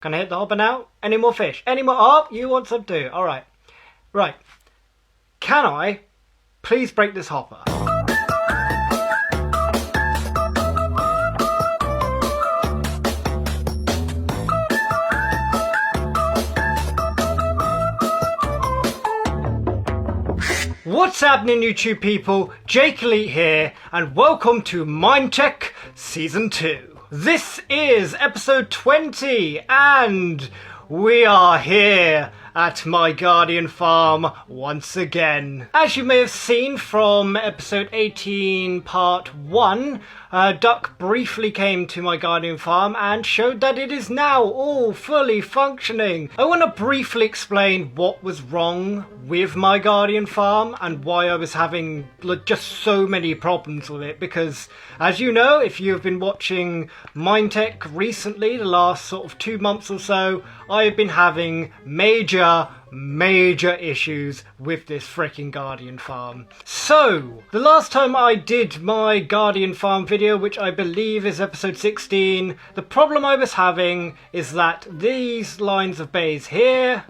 Can I hit the hopper now? Any more fish? Any more? Oh, you want some too. Alright. Right. Can I please break this hopper? What's happening, YouTube people? Jake Elite here, and welcome to MineTech Season 2. This is episode 20, and we are here at my Guardian farm once again. As you may have seen from episode 18 part 1, Duck briefly came to my Guardian farm and showed that it is now all fully functioning. I want to briefly explain what was wrong with my Guardian farm and why I was having just so many problems with it, because as you know, if you've been watching MineTech recently, the last sort of 2 months or so, I've been having major issues with this freaking Guardian farm. So, the last time I did my Guardian farm video, which I believe is episode 16, the problem I was having is that these lines of bays here,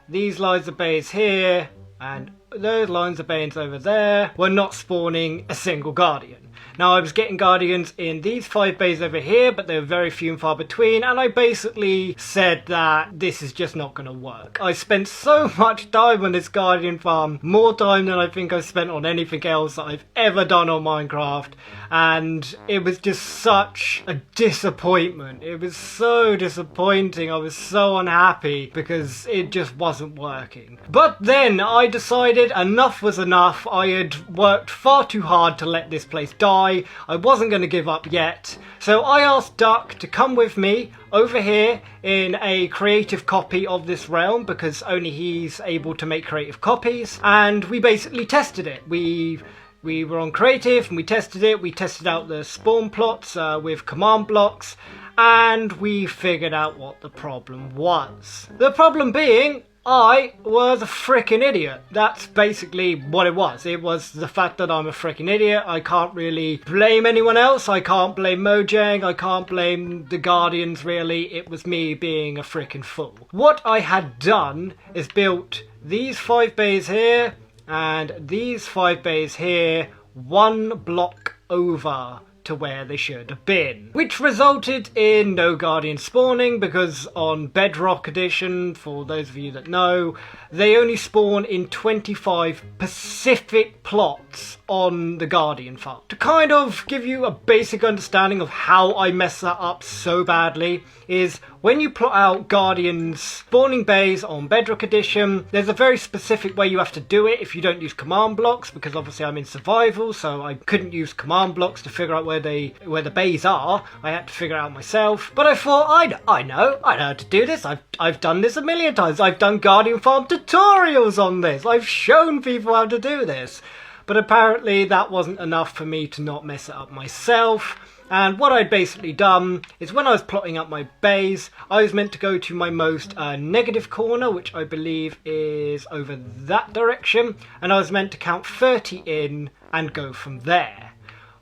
these lines of bays here, and those lines of bays over there were not spawning a single Guardian. Now, I was getting Guardians in these 5 bays over here, but they were very few and far between, and I basically said that this is just not going to work. I spent so much time on this Guardian farm, more time than I think I've spent on anything else that I've ever done on Minecraft, and it was just such a disappointment. It was so disappointing. I was so unhappy because it just wasn't working. But then I decided enough was enough. I had worked far too hard to let this place die. I wasn't going to give up yet, so I asked Duck to come with me over here in a creative copy of this realm, because only he's able to make creative copies, and we basically tested it. We were on creative and we tested it. We tested out the spawn plots with command blocks, and we figured out what the problem was. The problem being, I was a freaking idiot. That's basically what it was. It was the fact that I'm a freaking idiot. I can't really blame anyone else. I can't blame Mojang. I can't blame the Guardians, really. It was me being a freaking fool. What I had done is built these 5 bays here and these 5 bays here 1 block over to where they should have been, which resulted in no Guardian spawning, because on Bedrock Edition, for those of you that know, they only spawn in 25 specific plots on the Guardian farm. To kind of give you a basic understanding of how I mess that up so badly, is when you plot out Guardians spawning bays on Bedrock Edition, there's a very specific way you have to do it if you don't use command blocks, because obviously I'm in survival, so I couldn't use command blocks to figure out where the bays are. I had to figure it out myself. But I thought, I know how to do this. I've done this a million times. I've done Guardian farm tutorials on this. I've shown people how to do this. But apparently that wasn't enough for me to not mess it up myself. And what I'd basically done is, when I was plotting up my bays, I was meant to go to my most negative corner, which I believe is over that direction, and I was meant to count 30 in and go from there.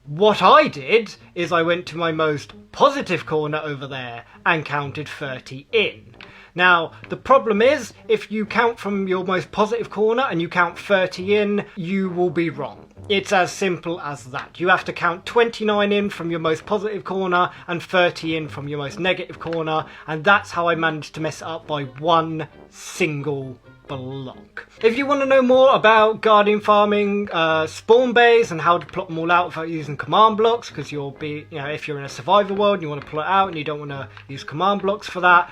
What I did is I went to my most positive corner over there and counted 30 in. Now, the problem is, if you count from your most positive corner and you count 30 in, you will be wrong. It's as simple as that. You have to count 29 in from your most positive corner and 30 in from your most negative corner, and that's how I managed to mess it up by 1 single block. If you want to know more about Guardian farming spawn bays and how to plot them all out without using command blocks, because you'll be, if you're in a survival world and you want to plot it out and you don't want to use command blocks for that,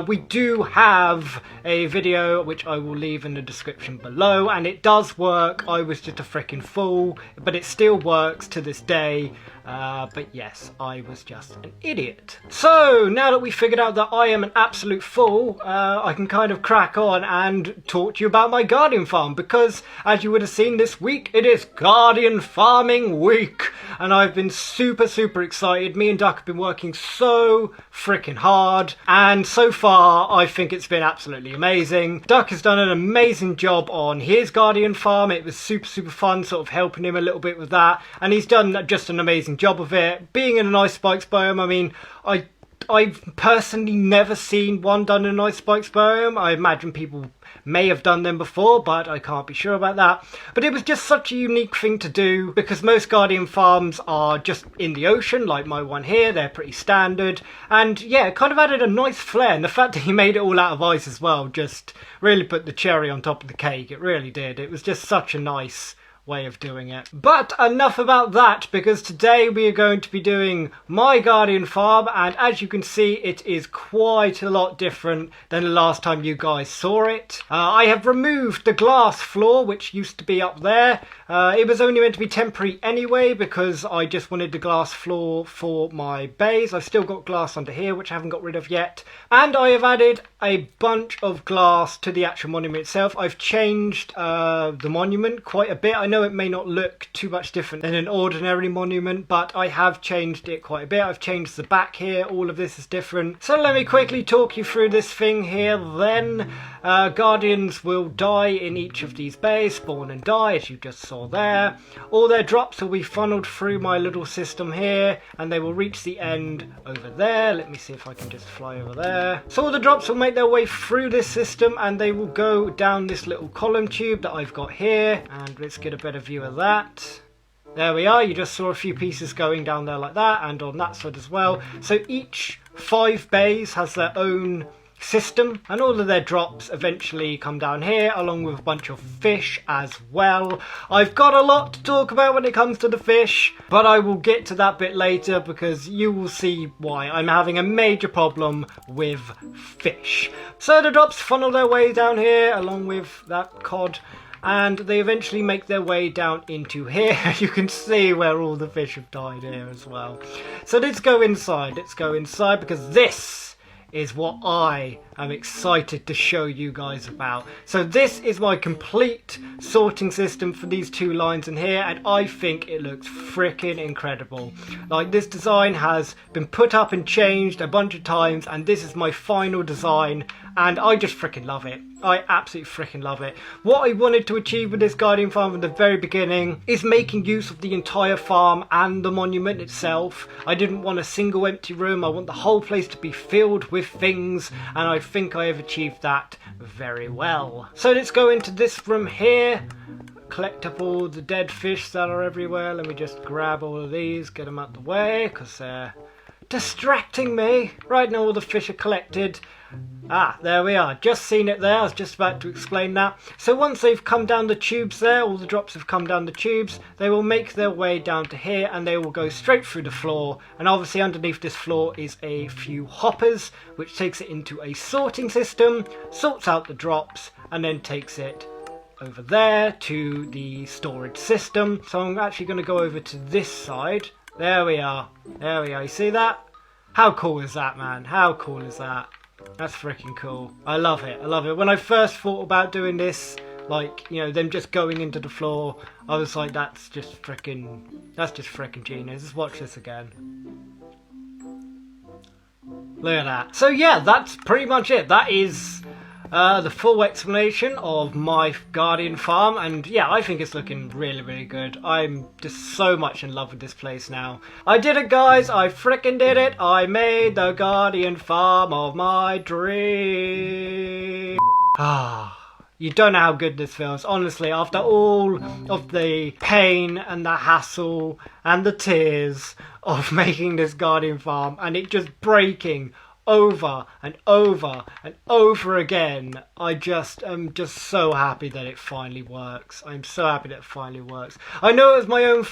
we do have a video which I will leave in the description below, and it does work. I was just a freaking fool, but it still works to this day. But yes, I was just an idiot. So, now that we figured out that I am an absolute fool, I can kind of crack on and talk to you about my Guardian farm, because as you would have seen this week, it is Guardian farming week, and I've been super excited. Me and Duck have been working so freaking hard, and so far I think it's been absolutely amazing. Duck has done an amazing job on his Guardian farm. It was super fun sort of helping him a little bit with that, and he's done just an amazing job of it. Being in an ice spikes biome, I mean, I I've personally never seen one done in an ice spikes biome. I imagine people may have done them before, but I can't be sure about that. But it was just such a unique thing to do, because most Guardian farms are just in the ocean, like my one here. They're pretty standard. And yeah, it kind of added a nice flair. And the fact that he made it all out of ice as well just really put the cherry on top of the cake. It really did. It was just such a nice way of doing it. But enough about that, because today we are going to be doing my Guardian farm, and as you can see, it is quite a lot different than the last time you guys saw it. I have removed the glass floor, which used to be up there. It was only meant to be temporary anyway, because I just wanted the glass floor for my bays. I've still got glass under here, which I haven't got rid of yet. And I have added a bunch of glass to the actual monument itself. I've changed the monument quite a bit. I know it may not look too much different than an ordinary monument, but I have changed it quite a bit. I've changed the back here. All of this is different. So let me quickly talk you through this thing here then. Guardians will die in each of these bays, spawn and die, as you just saw there. All their drops will be funneled through my little system here, and they will reach the end over there. Let me see if I can just fly over there. So all the drops will make their way through this system, and they will go down this little column tube that I've got here, and let's get a better view of that. There we are. You just saw a few pieces going down there like that, and on that side as well. So each 5 bays has their own system, and all of their drops eventually come down here, along with a bunch of fish as well. I've got a lot to talk about when it comes to the fish, but I will get to that bit later, because you will see why I'm having a major problem with fish. So the drops funnel their way down here along with that cod, and they eventually make their way down into here. You can see where all the fish have died here as well. So let's go inside. Let's go inside, because this is what I am excited to show you guys about. So this is my complete sorting system for these 2 lines in here, and I think it looks freaking incredible. Like, this design has been put up and changed a bunch of times, and this is my final design, and I just freaking love it. I absolutely freaking love it. What I wanted to achieve with this Guardian farm from the very beginning is making use of the entire farm and the monument itself. I didn't want a single empty room. I want the whole place to be filled with things, and I think I have achieved that very well. So let's go into this room here, collect up all the dead fish that are everywhere. Let me just grab all of these, get them out the way, because they're distracting me. Right now all the fish are collected. Ah, there we are. Just seen it there. I was just about to explain that. So once they've come down the tubes there, all the drops have come down the tubes, they will make their way down to here, and they will go straight through the floor. And obviously underneath this floor is a few hoppers, which takes it into a sorting system, sorts out the drops, and then takes it over there to the storage system. So I'm actually going to go over to this side. There we are. There we are. You see that? How cool is that, man? How cool is that? That's freaking cool. I love it. I love it. When I first thought about doing this, like, you know, them just going into the floor, I was like, that's just freaking genius. Let's watch this again. Look at that. So yeah, that's pretty much it. That is the full explanation of my Guardian farm, and yeah, I think it's looking really, really good. I'm just so much in love with this place now. I did it, guys. I frickin' did it. I made the Guardian farm of my dream. You don't know how good this feels, honestly, after all of the pain and the hassle and the tears of making this Guardian farm, and it just breaking over and over and over again. I just am just so happy that it finally works. I'm so happy that it finally works. I know it was my own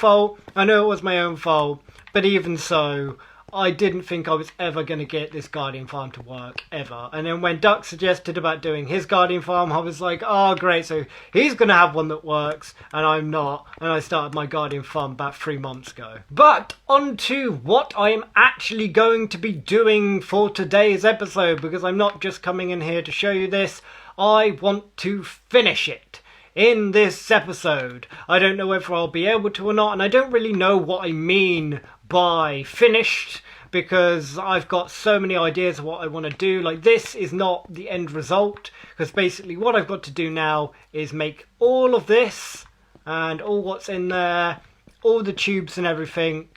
fault. But even so, I didn't think I was ever going to get this Guardian farm to work, ever. And then when Duck suggested about doing his Guardian farm, I was like, oh great, so he's going to have one that works, and I'm not. And I started my Guardian farm about 3 months ago. But on to what I am actually going to be doing for today's episode, because I'm not just coming in here to show you this. I want to finish it in this episode. I don't know whether I'll be able to or not, and I don't really know what I mean by finished, because I've got so many ideas of what I want to do. Like, this is not the end result, because basically what I've got to do now is make all of this and all what's in there, all the tubes and everything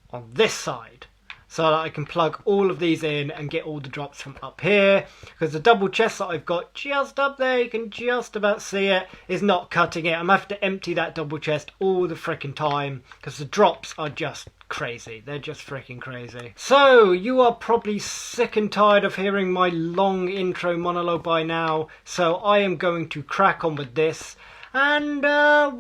on this side. so that I can plug all of these in and get all the drops from up here, because the double chest that I've got just up there, you can just about see it, is not cutting it. I'm going to have to empty that double chest all the freaking time, because the drops are just crazy. They're just freaking crazy. So, you are probably sick and tired of hearing my long intro monologue by now, so I am going to crack on with this. And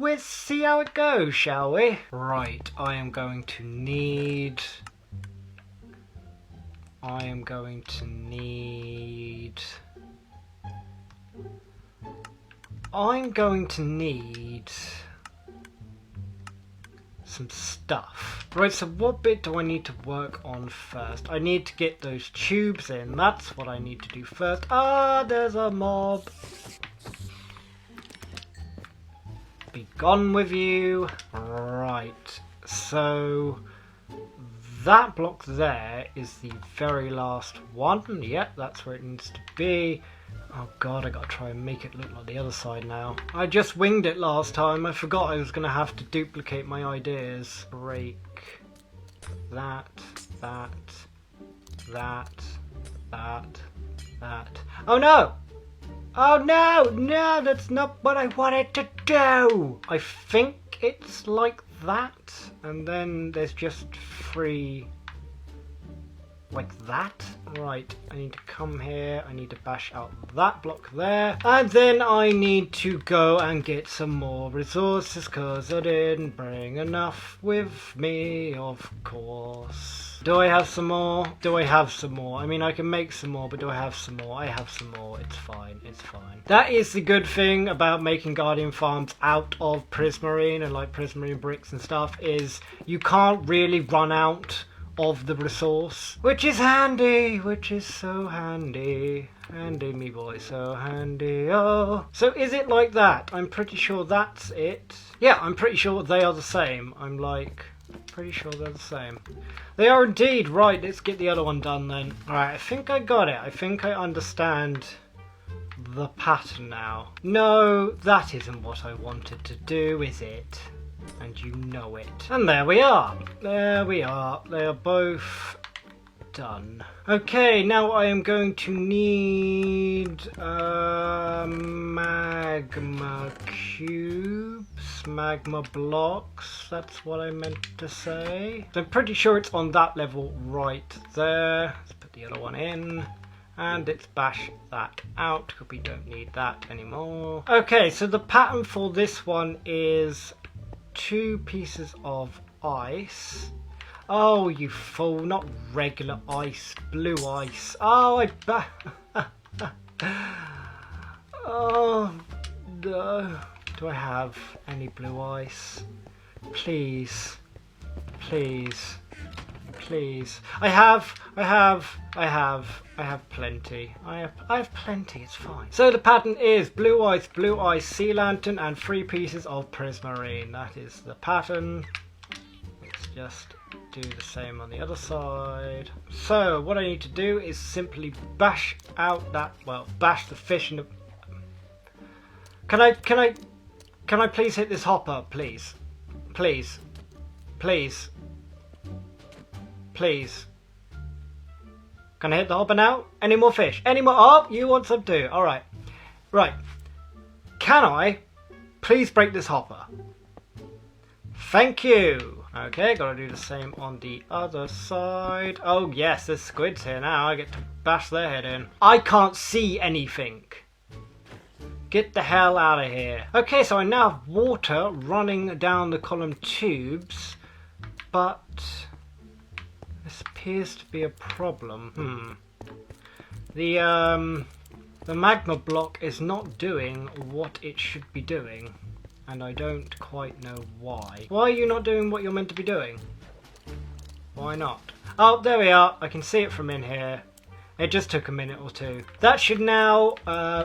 we'll see how it goes, shall we? Right, I am going to need some stuff. Right, so what bit do I need to work on first? I need to get those tubes in. That's what I need to do first. Ah, there's a mob. Be gone with you. Right, so that block there is the very last one. Yep, that's where it needs to be. Oh god, I gotta try and make it look like the other side now. I just winged it last time. I forgot I was gonna have to duplicate my ideas. Break that. Oh no! Oh no! No, that's not what I wanted to do! I think it's like that, and then there's just 3 like that. Right, I need to come here, I need to bash out that block there, and then I need to go and get some more resources, because I didn't bring enough with me, of course. Do I have some more? Do I have some more? I mean, I can make some more, but do I have some more? I have some more. It's fine. It's fine. That is the good thing about making Guardian farms out of Prismarine and like Prismarine bricks and stuff, is you can't really run out of the resource, which is handy, which is so handy. Handy me boy, so handy, oh. So is it like that? I'm pretty sure that's it. Yeah, I'm pretty sure they are the same. I'm like pretty sure they're the same. They are indeed. Right, let's get the other one done then. Alright, I think I got it. I think I understand the pattern now. No, that isn't what I wanted to do, is it? And you know it. And there we are. There we are. They are both done. Okay, now I am going to need magma cubes, magma blocks. That's what I meant to say. So I'm pretty sure it's on that level right there. Let's put the other one in. And let's bash that out because we don't need that anymore. Okay, so the pattern for this one is 2 pieces of ice. Oh, you fool, not regular ice, blue ice. Oh, oh, no. Do I have any blue ice? Please, please, please. I have plenty. I have plenty, it's fine. So the pattern is blue ice, sea lantern, and 3 pieces of prismarine. That is the pattern. Let's just do the same on the other side. So what I need to do is simply bash out that, well, bash the fish in the... Can I please hit this hopper, please? Please. Please. Please. Can I hit the hopper now? Any more fish? Any more? Oh, you want some too. Alright. Right. Can I please break this hopper? Thank you. Okay, gotta do the same on the other side. Oh yes, there's squids here now. I get to bash their head in. I can't see anything. Get the hell out of here. Okay, so I now have water running down the column tubes, but this appears to be a problem. The magma block is not doing what it should be doing, and I don't quite know why. Why are you not doing what you're meant to be doing? Why not? Oh, there we are. I can see it from in here. It just took a minute or two. That should now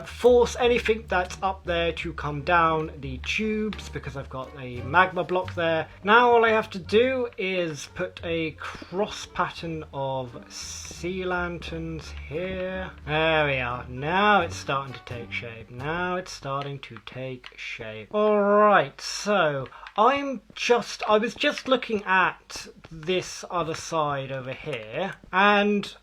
force anything that's up there to come down the tubes, because I've got a magma block there. Now all I have to do is put a cross pattern of sea lanterns here. There we are. Now it's starting to take shape. Now it's starting to take shape. Alright, so I was just looking at this other side over here, and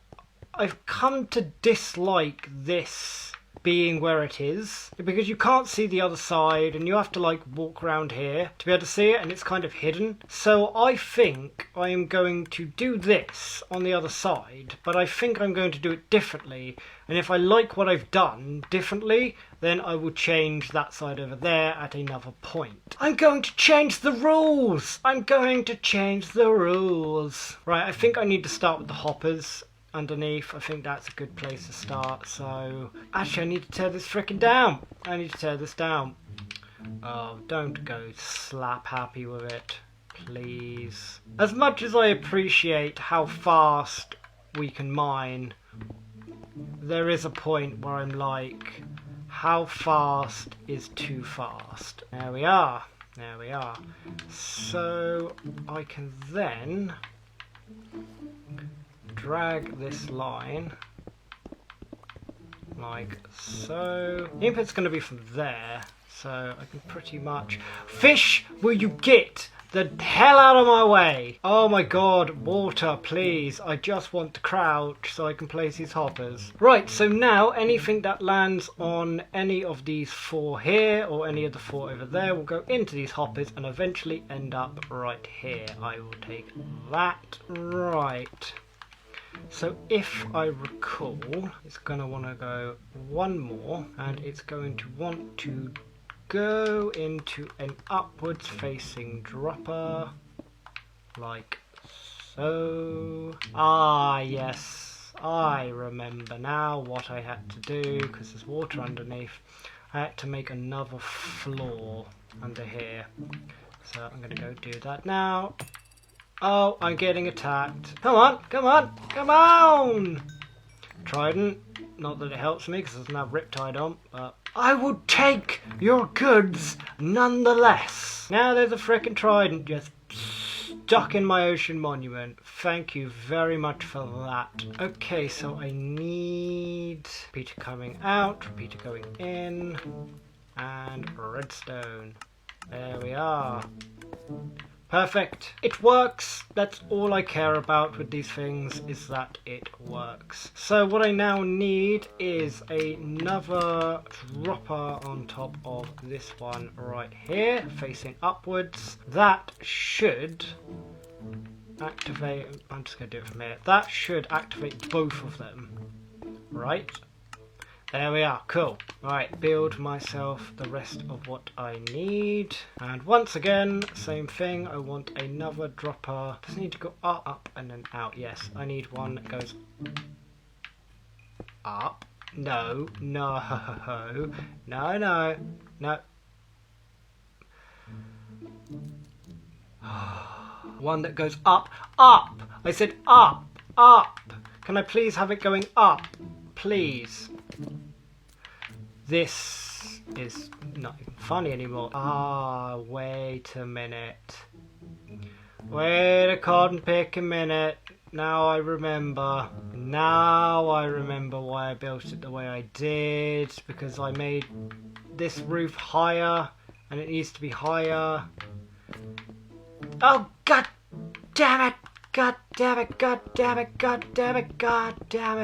I've come to dislike this being where it is, because you can't see the other side and you have to like walk around here to be able to see it, and it's kind of hidden. So I think I am going to do this on the other side, but I think I'm going to do it differently, and if I like what I've done differently, then I will change that side over there at another point. I'm going to change the rules! I'm going to change the rules! Right, I think I need to start with the hoppers underneath. I think that's a good place to start. So actually I need to tear this frickin' down. I need to tear this down. Oh, don't go slap happy with it, please. As much as I appreciate how fast we can mine, there is a point where I'm like, how fast is too fast? There we are. There we are. So I can then drag this line like so. The input's going to be from there, so I can pretty much... Fish, will you get the hell out of my way? Oh my god, water, please. I just want to crouch so I can place these hoppers. Right, so now anything that lands on any of these four here, or any of the four over there, will go into these hoppers and eventually end up right here. I will take that. Right. So if I recall, it's going to want to go one more, and it's going to want to go into an upwards facing dropper, like so. Ah yes, I remember now what I had to do, because there's water underneath. I had to make another floor under here. So I'm going to go do that now. Oh, I'm getting attacked. Come on, come on, come on! Trident. Not that it helps me because it doesn't have Riptide on, but I will take your goods nonetheless. Now there's a frickin' trident just stuck in my ocean monument. Thank you very much for that. Okay, so I need repeater coming out, repeater going in, and redstone. There we are. Perfect. It works. That's all I care about with these things, is that it works. So what I now need is another dropper on top of this one right here, facing upwards. That should activate... I'm just going to do it from here. That should activate both of them. Right? There we are, cool. Right, build myself the rest of what I need. And once again, same thing, I want another dropper. Does it need to go up, and then out? Yes, I need one that goes up. No, no, no, no, no. One that goes up, up! I said up, up! Can I please have it going up? Please. This is not even funny anymore. Ah, wait a minute. Wait a cotton pick a minute. Now I remember. Now I remember why I built it the way I did. Because I made this roof higher, and it needs to be higher. Oh, god damn it! God damn it, god damn it, god damn it, god damn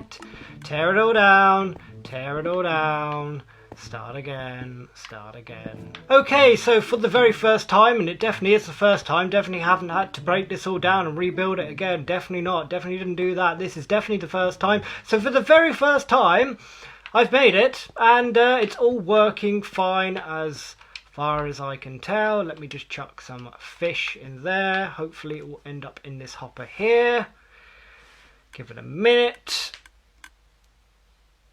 it. Tear it all down, tear it all down. Start again, start again. Okay, so for the very first time, and it definitely is the first time, definitely haven't had to break this all down and rebuild it again. Definitely not, definitely didn't do that. This is definitely the first time. So for the very first time, I've made it, and it's all working fine as far as I can tell. Let me just chuck some fish in there. Hopefully it will end up in this hopper here. Give it a minute.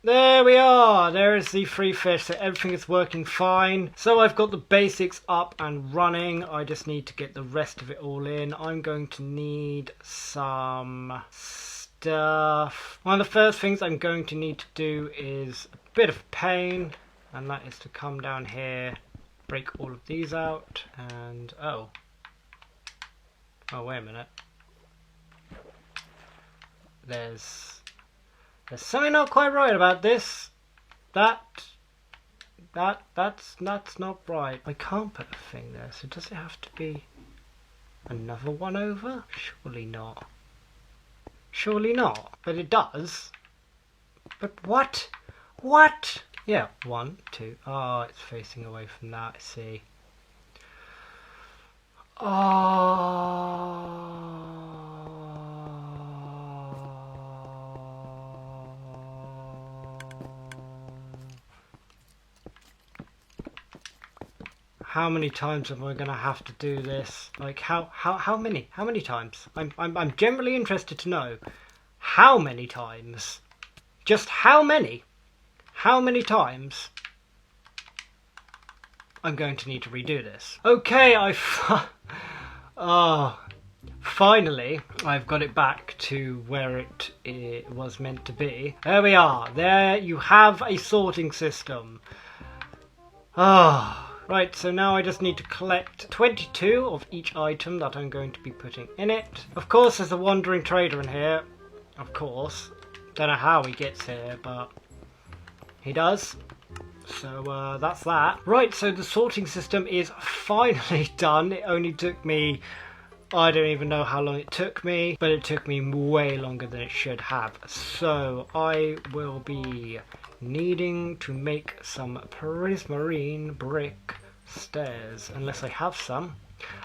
There we are. There is the free fish. So everything is working fine. So I've got the basics up and running. I just need to get the rest of it all in. I'm going to need some stuff. One of the first things I'm going to need to do is a bit of pain, and that is to come down here, break all of these out, and oh wait a minute. There's something not quite right about this. That's not right. I can't put a thing there, so does it have to be another one over? Surely not. Surely not. But it does. But what? What? Yeah, 1, 2. Oh, it's facing away from that, I see. How many times am I gonna have to do this? Like how many? How many times? I'm generally interested to know how many times. Just how many? How many times I'm going to need to redo this? Okay, finally, I've got it back to where it was meant to be. There we are. There you have a sorting system. Right, so now I just need to collect 22 of each item that I'm going to be putting in it. Of course, there's a wandering trader in here. Of course. Don't know how he gets here, but he does. So that's that. Right, so the sorting system is finally done. It only took me, I don't even know how long it took me, but it took me way longer than it should have. So I will be needing to make some prismarine brick stairs, unless I have some.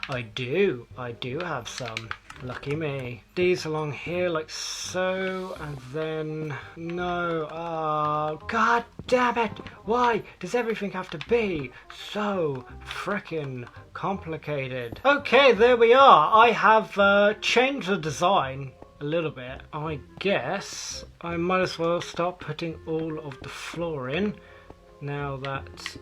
I do have some. Lucky me. These along here like so, and then no. God damn it! Why does everything have to be so frickin' complicated? Okay, there we are. I have changed the design a little bit. I guess I might as well start putting all of the floor in now that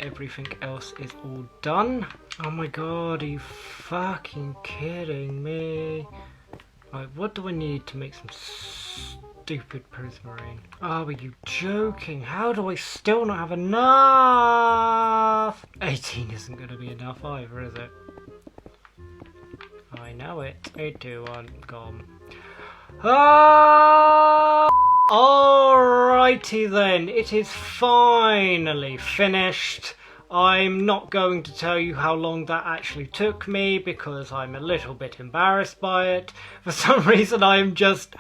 everything else is all done. Oh my god, are you fucking kidding me? Right, what do I need to make some stupid prismarine? Oh, are you joking? How do I still not have enough? 18 isn't going to be enough either, is it? I know it. 3, 2, 1, gone. Alrighty then, it is finally finished. I'm not going to tell you how long that actually took me because I'm a little bit embarrassed by it. For some reason I'm just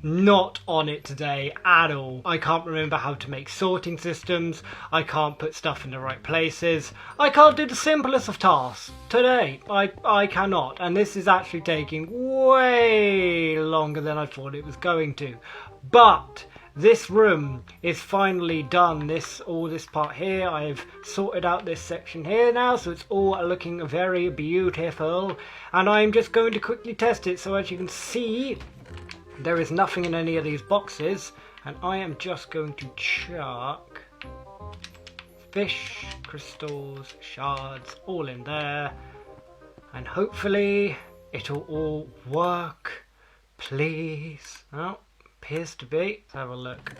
not on it today at all. I can't remember how to make sorting systems. I can't put stuff in the right places. I can't do the simplest of tasks today. I cannot. And this is actually taking way longer than I thought it was going to. But this room is finally done. All this part here, I've sorted out this section here now, so it's all looking very beautiful. And I'm just going to quickly test it. So as you can see, there is nothing in any of these boxes, and I am just going to chuck fish, crystals, shards, all in there, and hopefully it'll all work. Please. Oh, appears to be. Let's have a look.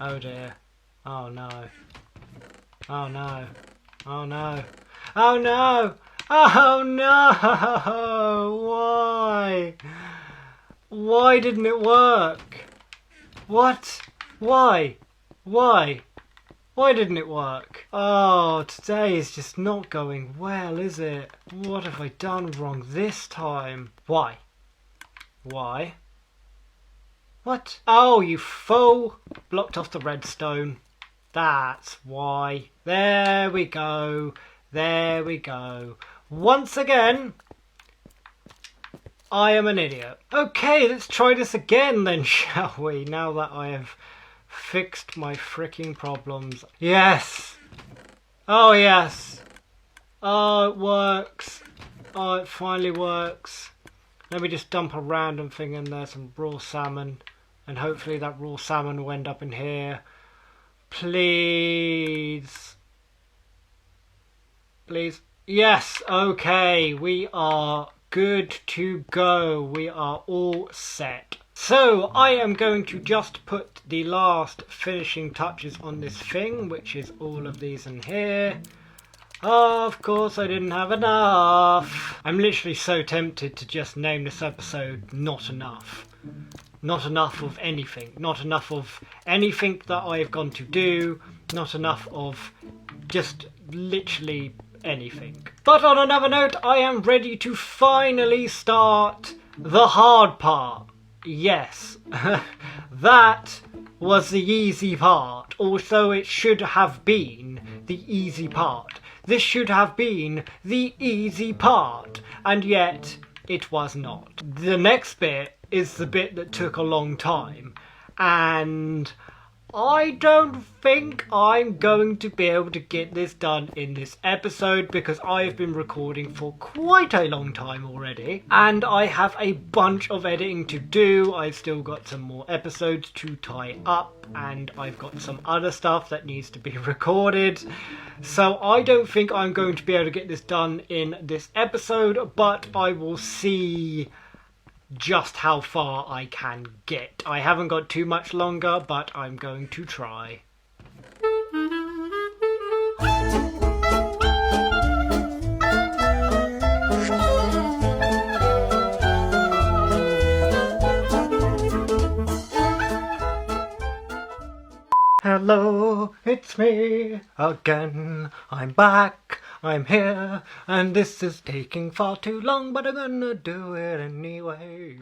Oh dear. Oh no. Oh no. Oh no. Oh no! Oh no! Why? Why didn't it work? What? Why? Why? Why didn't it work? Oh, today is just not going well, is it? What have I done wrong this time? Why? Why? What? Oh, you fool! Blocked off the redstone. That's why. There we go. There we go. Once again, I am an idiot. Okay, let's try this again then, shall we? Now that I have fixed my freaking problems. Yes! Oh, yes! Oh, it works. Oh, it finally works. Let me just dump a random thing in there, some raw salmon. And hopefully that raw salmon will end up in here. Please. Please. Yes, okay, we are good to go. We are all set. So I am going to just put the last finishing touches on this thing, which is all of these in here. Of course I didn't have enough. I'm literally so tempted to just name this episode Not Enough. Not enough of anything. Not enough of anything that I've gone to do. Not enough of just literally anything. But on another note, I am ready to finally start the hard part. Yes, that was the easy part. Also, it should have been the easy part. This should have been the easy part, and yet it was not. The next bit is the bit that took a long time, and I don't think I'm going to be able to get this done in this episode because I've been recording for quite a long time already and I have a bunch of editing to do. I've still got some more episodes to tie up and I've got some other stuff that needs to be recorded. So I don't think I'm going to be able to get this done in this episode, but I will see just how far I can get. I haven't got too much longer, but I'm going to try. Hello, it's me again. I'm back, I'm here, and this is taking far too long, but I'm gonna do it anyway.